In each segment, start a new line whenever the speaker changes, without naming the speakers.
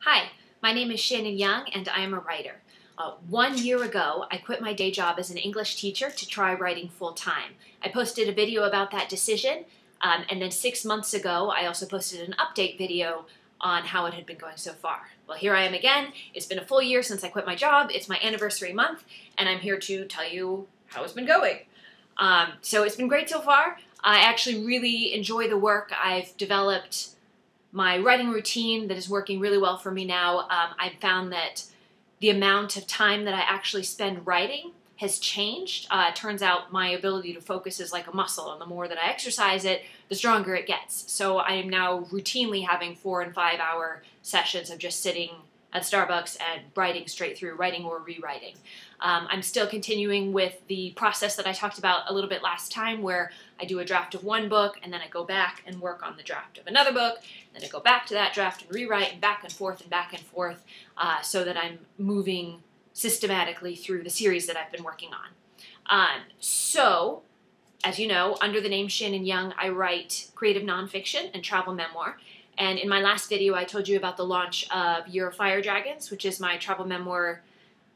Hi, my name is Shannon Young and I am a writer. 1 year ago, I quit my day job as an English teacher to try writing full-time. I posted a video about that decision, and then 6 months ago, I also posted an update video on how it had been going so far. Well, here I am again. It's been a full year since I quit my job. It's my anniversary month, and I'm here to tell you how it's been going. So it's been great so far. I actually really enjoy the work. I've developed my writing routine that is working really well for me now. I've found that the amount of time that I actually spend writing has changed. It turns out my ability to focus is like a muscle, and the more that I exercise it, the stronger it gets. So I am now routinely having 4 and 5 hour sessions of just sitting at Starbucks and writing straight through, writing or rewriting. I'm still continuing with the process that I talked about a little bit last time, where I do a draft of one book and then I go back and work on the draft of another book, then I go back to that draft and rewrite, and back and forth so that I'm moving systematically through the series that I've been working on. So, as you know, under the name Shannon Young, I write creative nonfiction and travel memoir. And in my last video, I told you about the launch of Year of Fire Dragons, which is my travel memoir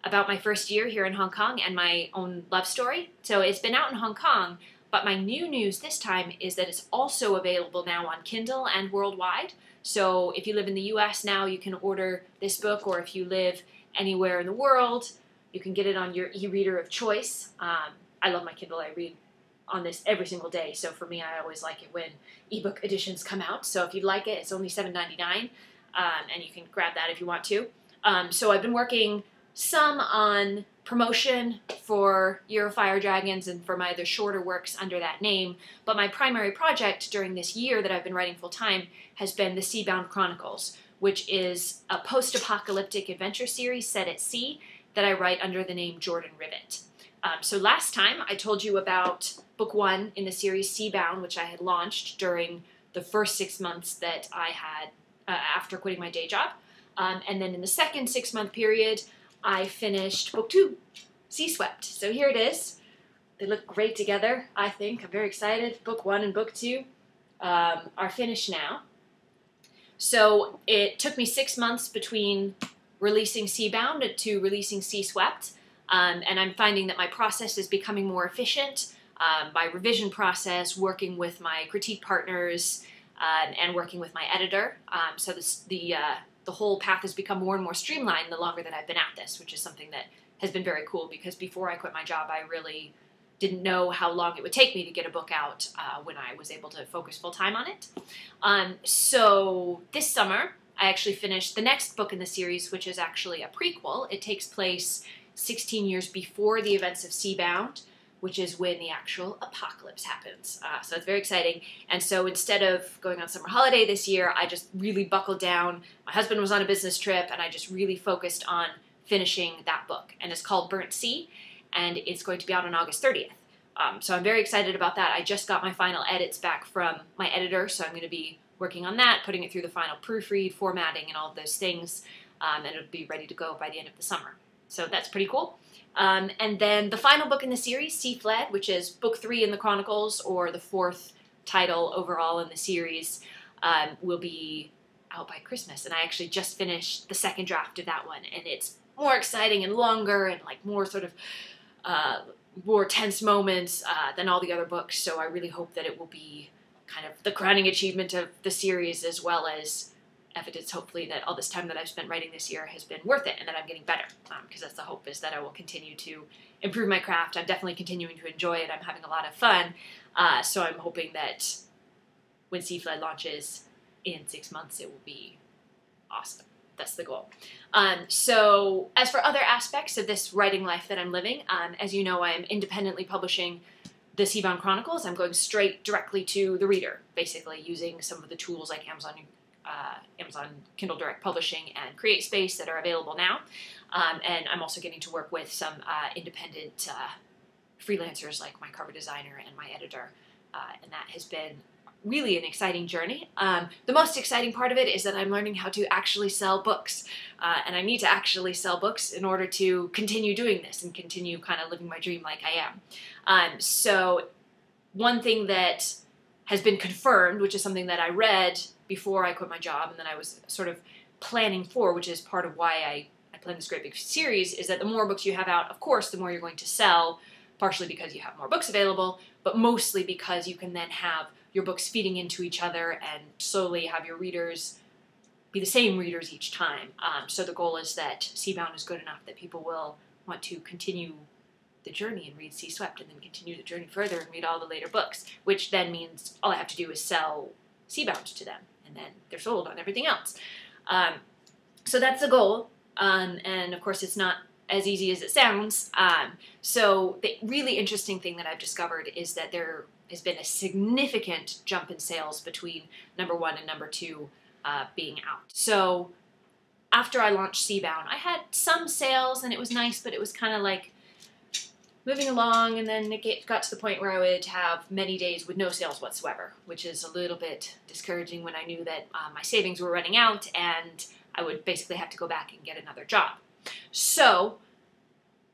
about my first year here in Hong Kong and my own love story. So it's been out in Hong Kong, but my new news this time is that it's also available now on Kindle and worldwide. So if you live in the US now, you can order this book, or if you live anywhere in the world, you can get it on your e-reader of choice. I love my Kindle. I read on this every single day, so for me, I always like it when ebook editions come out. So if you'd like it, it's only $7.99, and you can grab that if you want to. So I've been working some on promotion for Year of Fire Dragons and for my other shorter works under that name, but my primary project during this year that I've been writing full-time has been the Seabound Chronicles, which is a post-apocalyptic adventure series set at sea that I write under the name Jordan Rivet. So last time I told you about book 1 in the series Seabound, which I had launched during the first 6 months that I had after quitting my day job. And then in the second 6-month period, I finished book 2, Sea Swept. So here it is. They look great together, I think. I'm very excited. Book 1 and book 2 are finished now. So it took me 6 months between releasing Seabound to releasing Sea Swept. And I'm finding that my process is becoming more efficient. My revision process, working with my critique partners, and working with my editor. So the whole path has become more and more streamlined the longer that I've been at this, which is something that has been very cool, because before I quit my job, I really didn't know how long it would take me to get a book out when I was able to focus full-time on it. So this summer, I actually finished the next book in the series, which is actually a prequel. It takes place 16 years before the events of Seabound, which is when the actual apocalypse happens. So it's very exciting. And so instead of going on summer holiday this year, I just really buckled down. My husband was on a business trip, and I just really focused on finishing that book. And it's called Burnt Sea, and it's going to be out on August 30th. So I'm very excited about that. I just got my final edits back from my editor, so I'm going to be working on that, putting it through the final proofread, formatting, and all of those things, and it'll be ready to go by the end of the summer. So that's pretty cool. And then the final book in the series, Sea Fled, which is book 3 in the Chronicles, or the 4th title overall in the series, will be out by Christmas. And I actually just finished the second draft of that one, and it's more exciting and longer and like more sort of more tense moments than all the other books. So I really hope that it will be kind of the crowning achievement of the series, as well as evidence, hopefully, that all this time that I've spent writing this year has been worth it and that I'm getting better, because that's the hope, is that I will continue to improve my craft. I'm definitely continuing to enjoy it. I'm having a lot of fun, so I'm hoping that when Sea Fled launches in 6 months, it will be awesome. That's the goal. So as for other aspects of this writing life that I'm living, as you know, I'm independently publishing the Seabound Chronicles. I'm going straight directly to the reader, basically using some of the tools like Amazon Kindle Direct Publishing and CreateSpace that are available now. And I'm also getting to work with some independent freelancers like my cover designer and my editor. And that has been really an exciting journey. The most exciting part of it is that I'm learning how to actually sell books. And I need to actually sell books in order to continue doing this and continue kind of living my dream like I am. So one thing that has been confirmed, which is something that I read before I quit my job and then I was sort of planning for, which is part of why I plan this great big series, is that the more books you have out, of course, the more you're going to sell, partially because you have more books available, but mostly because you can then have your books feeding into each other and slowly have your readers be the same readers each time. So the goal is that Seabound is good enough that people will want to continue the journey and read Sea-Swept, and then continue the journey further and read all the later books, which then means all I have to do is sell Seabound to them, and then they're sold on everything else. So that's the goal, and of course it's not as easy as it sounds. So the really interesting thing that I've discovered is that there has been a significant jump in sales between number 1 and number 2 being out. So after I launched Seabound, I had some sales and it was nice, but it was kind of like moving along, and then it got to the point where I would have many days with no sales whatsoever, which is a little bit discouraging when I knew that my savings were running out and I would basically have to go back and get another job. So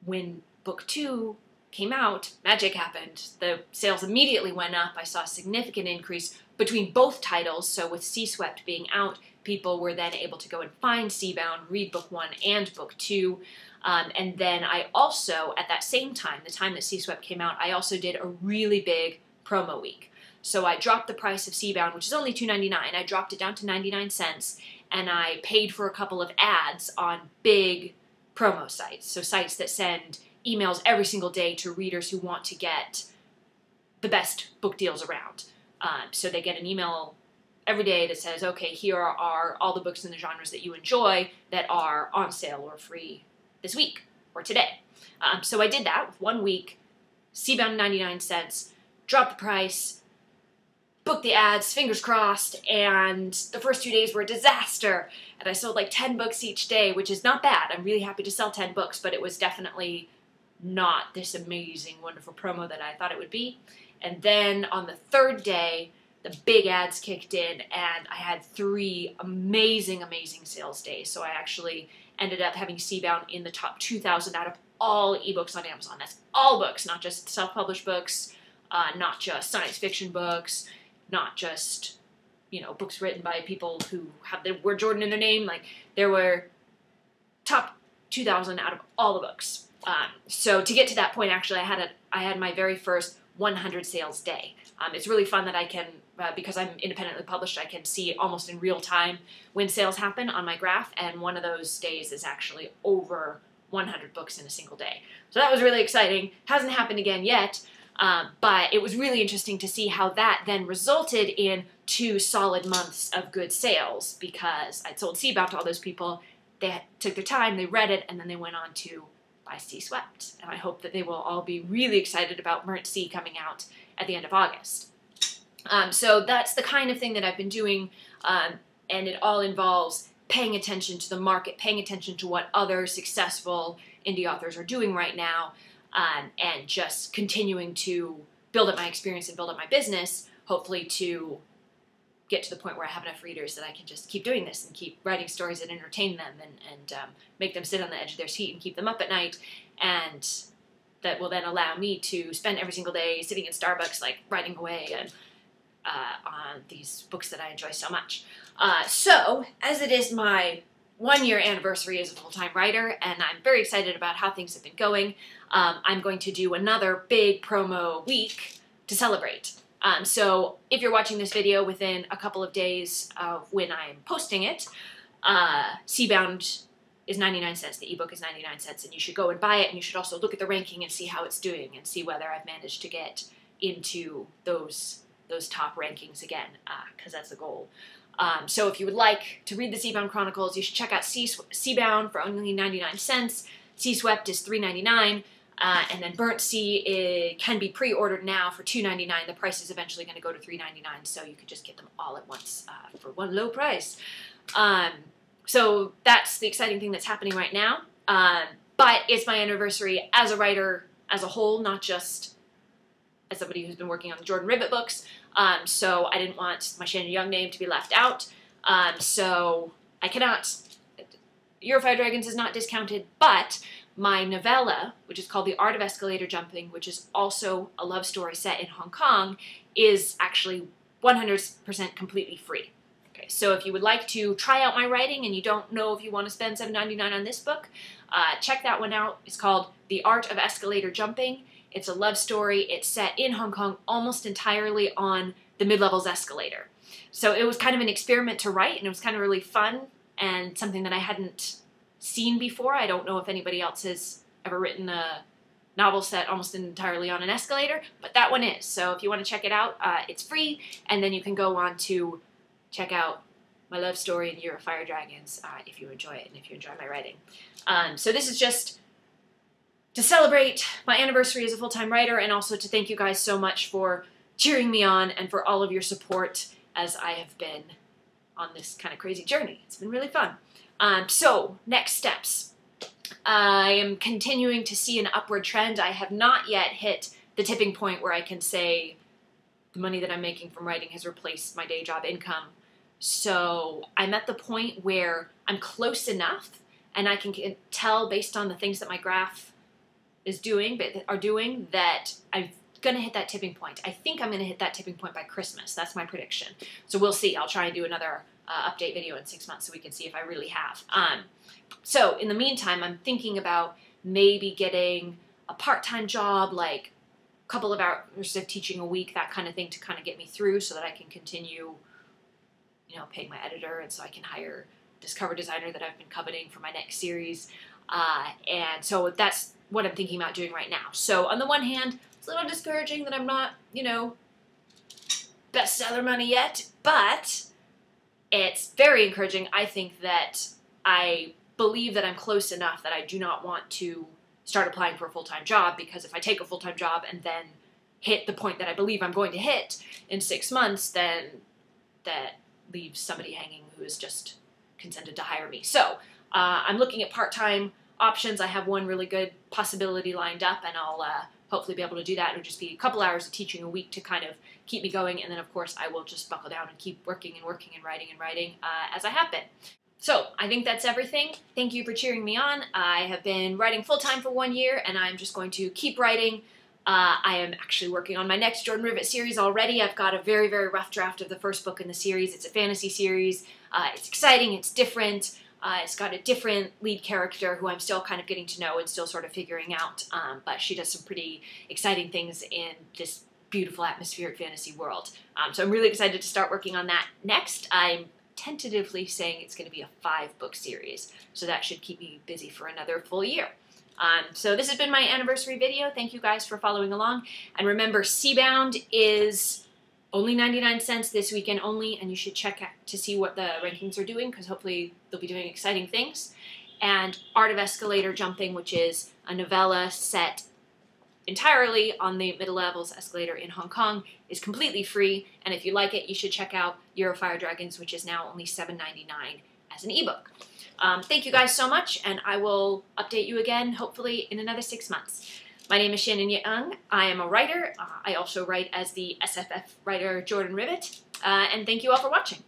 when book 2 came out, magic happened. The sales immediately went up. I saw a significant increase between both titles. So with Sea-Swept being out, people were then able to go and find Seabound, read book 1 and book 2. And then I also, at that same time, the time that Sea-Swept came out, I also did a really big promo week. So I dropped the price of Seabound, which is only $2.99. I dropped it down to 99 cents, and I paid for a couple of ads on big promo sites. So sites that send emails every single day to readers who want to get the best book deals around. So they get an email every day that says, okay, here are all the books in the genres that you enjoy that are on sale or free this week or today. So I did that with 1 week, Seabound 99 cents, dropped the price, booked the ads, fingers crossed, and the first 2 days were a disaster. And I sold like 10 books each day, which is not bad. I'm really happy to sell 10 books, but it was definitely not this amazing, wonderful promo that I thought it would be. And then on the 3rd day, the big ads kicked in, and I had 3 amazing, amazing sales days. So I actually ended up having Seabound in the top 2,000 out of all ebooks on Amazon. That's all books, not just self-published books, not just science fiction books, not just, you know, books written by people who have the word Jordan in their name. Like, there were top 2,000 out of all the books. So to get to that point, actually, I had my very first 100 sales day. It's really fun that I can, because I'm independently published, I can see almost in real time when sales happen on my graph, and one of those days is actually over 100 books in a single day. So that was really exciting. Hasn't happened again yet, but it was really interesting to see how that then resulted in 2 solid months of good sales, because I'd sold Seabound to all those people. They took their time, they read it, and then they went on to buy Sea-Swept. And I hope that they will all be really excited about Burnt Sea coming out at the end of August. So that's the kind of thing that I've been doing, and it all involves paying attention to the market, paying attention to what other successful indie authors are doing right now, and just continuing to build up my experience and build up my business, hopefully to get to the point where I have enough readers that I can just keep doing this and keep writing stories that entertain them and make them sit on the edge of their seat and keep them up at night, and that will then allow me to spend every single day sitting in Starbucks, like, writing away and on these books that I enjoy so much. So, as it is my 1-year anniversary as a full-time writer, and I'm very excited about how things have been going, I'm going to do another big promo week to celebrate. So if you're watching this video within a couple of days of when I'm posting it, Seabound is 99 cents, the ebook is 99 cents, and you should go and buy it, and you should also look at the ranking and see how it's doing and see whether I've managed to get into those top rankings again, because that's the goal. So if you would like to read the Seabound Chronicles, you should check out Seabound for only 99 cents. Sea-Swept is $3.99. And then Burnt Sea can be pre-ordered now for $2.99. The price is eventually going to go to $3.99, so you could just get them all at once for one low price. So that's the exciting thing that's happening right now. But it's my anniversary as a writer as a whole, not just as somebody who's been working on the Jordan Rivet books. So I didn't want my Shannon Young name to be left out. So I cannot... Year of Fire Dragons is not discounted, but my novella, which is called The Art of Escalator Jumping, which is also a love story set in Hong Kong, is actually 100% completely free. Okay, so if you would like to try out my writing and you don't know if you want to spend $7.99 on this book, check that one out. It's called The Art of Escalator Jumping. It's a love story. It's set in Hong Kong almost entirely on the mid-levels escalator. So it was kind of an experiment to write, and it was kind of really fun and something that I hadn't seen before. I don't know if anybody else has ever written a novel set almost entirely on an escalator, but that one is. So if you want to check it out, it's free, and then you can go on to check out my love story in Year of Fire Dragons if you enjoy it and if you enjoy my writing. So this is just to celebrate my anniversary as a full-time writer, and also to thank you guys so much for cheering me on and for all of your support as I have been on this kind of crazy journey. It's been really fun. So, next steps. I am continuing to see an upward trend. I have not yet hit the tipping point where I can say the money that I'm making from writing has replaced my day job income. So I'm at the point where I'm close enough, and I can tell based on the things that my graph is doing, that I'm going to hit that tipping point. I think I'm going to hit that tipping point by Christmas. That's my prediction. So we'll see. I'll try and do another update video in 6 months so we can see if I really have. So in the meantime, I'm thinking about maybe getting a part-time job, like a couple of hours of teaching a week, that kind of thing, to kind of get me through so that I can continue, you know, paying my editor, and so I can hire this cover designer that I've been coveting for my next series. And so that's what I'm thinking about doing right now. So on the one hand, it's a little discouraging that I'm not, you know, bestseller money yet, but it's very encouraging. I think that I believe that I'm close enough that I do not want to start applying for a full-time job, because if I take a full-time job and then hit the point that I believe I'm going to hit in 6 months, then that leaves somebody hanging who has just consented to hire me. So I'm looking at part-time options. I have one really good possibility lined up, and I'll hopefully be able to do that. It'll just be a couple hours of teaching a week to kind of keep me going, and then of course I will just buckle down and keep working and working and writing as I have been. So I think that's everything. Thank you for cheering me on. I have been writing full-time for 1 year, and I'm just going to keep writing. I am actually working on my next Jordan Rivet series already. I've got a very, very rough draft of the first book in the series. It's a fantasy series. It's exciting. It's different. It's got a different lead character who I'm still kind of getting to know and still sort of figuring out, but she does some pretty exciting things in this beautiful atmospheric fantasy world. So I'm really excited to start working on that next. I'm tentatively saying it's going to be a 5-book series, so that should keep me busy for another full year. So this has been my anniversary video. Thank you guys for following along. And remember, Seabound is only 99 cents this weekend only, and you should check out to see what the rankings are doing, because hopefully they'll be doing exciting things. And Art of Escalator Jumping, which is a novella set entirely on the middle levels escalator in Hong Kong, is completely free. And if you like it, you should check out Year of Fire Dragons, which is now only $7.99 as an ebook. Thank you guys so much, and I will update you again, hopefully in another 6 months. My name is Shannon Young. I am a writer. I also write as the SFF writer Jordan Rivet, and thank you all for watching.